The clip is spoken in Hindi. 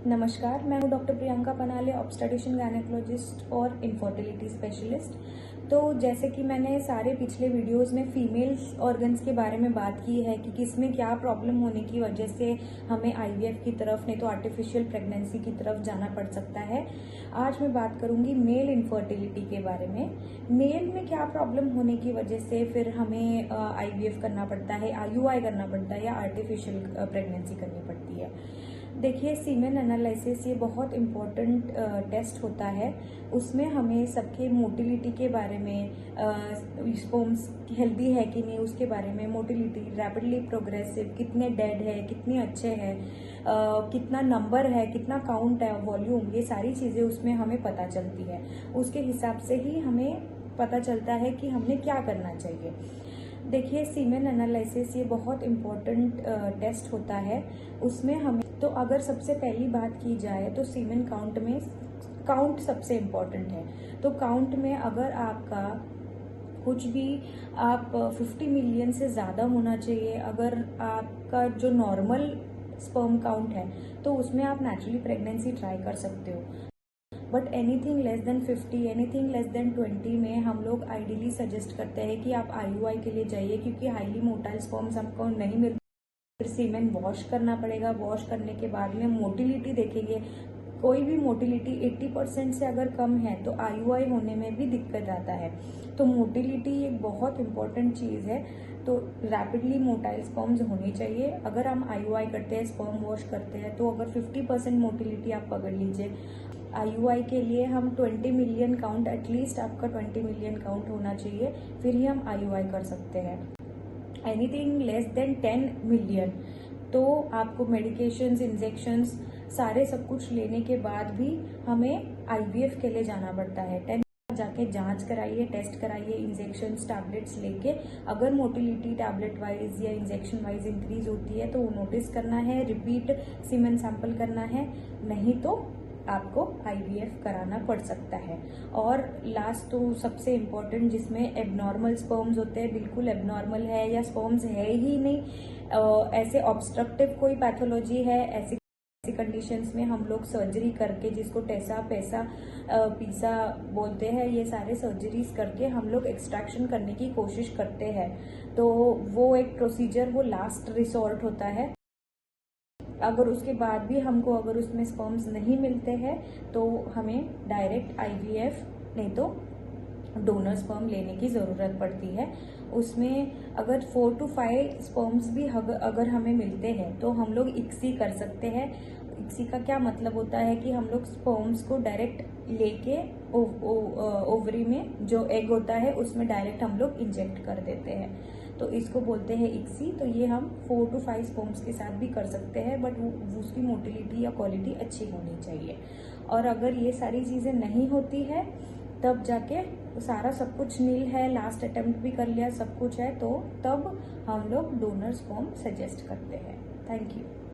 नमस्कार, मैं हूँ डॉक्टर प्रियंका पनाले, ऑब्स्टेट्रिशियन गायनेकोलॉजिस्ट और इनफर्टिलिटी स्पेशलिस्ट। तो जैसे कि मैंने सारे पिछले वीडियोस में फीमेल्स ऑर्गन्स के बारे में बात की है कि किसमें क्या प्रॉब्लम होने की वजह से हमें आईवीएफ की तरफ नहीं तो आर्टिफिशियल प्रेगनेंसी की तरफ जाना पड़ सकता है। आज मैं बात करूंगी मेल इनफर्टिलिटी के बारे में। मेल में क्या प्रॉब्लम होने की वजह से फिर हमें आईवीएफ करना पड़ता है, आईयूआई करना पड़ता है या आर्टिफिशियल प्रेगनेंसी करनी पड़ती है। देखिए, सीमेन एनालिसिस ये बहुत इम्पोर्टेंट टेस्ट होता है। उसमें हमें सबके मोटिलिटी के बारे में, स्पर्म्स हेल्दी है कि नहीं उसके बारे में, मोटिलिटी, रैपिडली प्रोग्रेसिव, कितने डेड है, कितने अच्छे हैं, कितना नंबर है, कितना काउंट है, वॉल्यूम, ये सारी चीज़ें उसमें हमें पता चलती है। उसके हिसाब से ही हमें पता चलता है कि हमने क्या करना चाहिए। देखिए, सीमेन एनालिसिस ये बहुत इम्पोर्टेंट टेस्ट होता है। उसमें हमें तो अगर सबसे पहली बात की जाए तो सीमेन काउंट में काउंट सबसे इम्पोर्टेंट है। तो काउंट में अगर आपका कुछ भी आप 50 मिलियन से ज़्यादा होना चाहिए, अगर आपका जो नॉर्मल स्पर्म काउंट है तो उसमें आप नेचुरली प्रेगनेंसी ट्राई कर सकते हो। But anything less than 50, anything less than 20 में हम लोग आइडियली सजेस्ट करते हैं कि आप आईयूआई के लिए जाइए, क्योंकि हाईली मोटाइल स्पर्म्स आपको नहीं मिलते। फिर सीमेन वॉश करना पड़ेगा। वॉश करने के बाद में मोटिलिटी देखेंगे। कोई भी मोटिलिटी 80% से अगर कम है तो आईयूआई होने में भी दिक्कत आता है। तो मोटिलिटी एक बहुत इंपॉर्टेंट चीज़ है। तो रैपिडली मोटाइल स्पर्म्स होनी चाहिए। अगर हम आईयूआई करते हैं, स्पर्म वॉश करते हैं, तो अगर 50% मोटिलिटी आप पकड़ लीजिए। आईयूआई के लिए हम 20 मिलियन काउंट, एटलीस्ट आपका 20 मिलियन काउंट होना चाहिए, फिर ही हम आईयूआई कर सकते हैं। एनीथिंग लेस देन 10 मिलियन तो आपको मेडिकेशंस, इंजेक्शंस, सारे सब कुछ लेने के बाद भी हमें आईवीएफ के लिए जाना पड़ता है। 10 जाके जांच कराइए, टेस्ट कराइए, इंजेक्शंस, टैबलेट्स लेके। अगर मोटिलिटी टैबलेट वाइज या इंजेक्शन वाइज इंक्रीज होती है तो वो नोटिस करना है, रिपीट सीमेन सैंपल करना है, नहीं तो आपको आईवीएफ कराना पड़ सकता है। और लास्ट तो सबसे इम्पोर्टेंट, जिसमें एबनॉर्मल स्पर्म्स होते हैं, बिल्कुल एबनॉर्मल है या स्पर्म्स है ही नहीं, ऐसे ऑब्स्ट्रक्टिव कोई पैथोलॉजी है, ऐसी कंडीशंस में हम लोग सर्जरी करके, जिसको टेसा पैसा पीसा बोलते हैं, ये सारे सर्जरीज करके हम लोग एक्सट्रैक्शन करने की कोशिश करते हैं। तो वो एक प्रोसीजर, वो लास्ट रिसोर्ट होता है। अगर उसके बाद भी हमको अगर उसमें स्पर्म्स नहीं मिलते हैं तो हमें डायरेक्ट आईवीएफ नहीं तो डोनर स्पर्म लेने की ज़रूरत पड़ती है। उसमें अगर 4 to 5 स्पर्म्स भी अगर हमें मिलते हैं तो हम लोग इक्सी कर सकते हैं। इक्सी का क्या मतलब होता है कि हम लोग स्पर्म्स को डायरेक्ट लेके ओवरी में जो एग होता है उसमें डायरेक्ट हम लोग इंजेक्ट कर देते हैं, तो इसको बोलते हैं इक्सी। तो ये हम 4 to 5 स्पर्म्स के साथ भी कर सकते हैं, बट उसकी मोटिलिटी या क्वालिटी अच्छी होनी चाहिए। और अगर ये सारी चीज़ें नहीं होती है तब जाके सारा सब कुछ नील है, लास्ट अटेम्प्ट भी कर लिया, सब कुछ है, तो तब हम लोग डोनर स्पर्म सजेस्ट करते हैं। Thank you.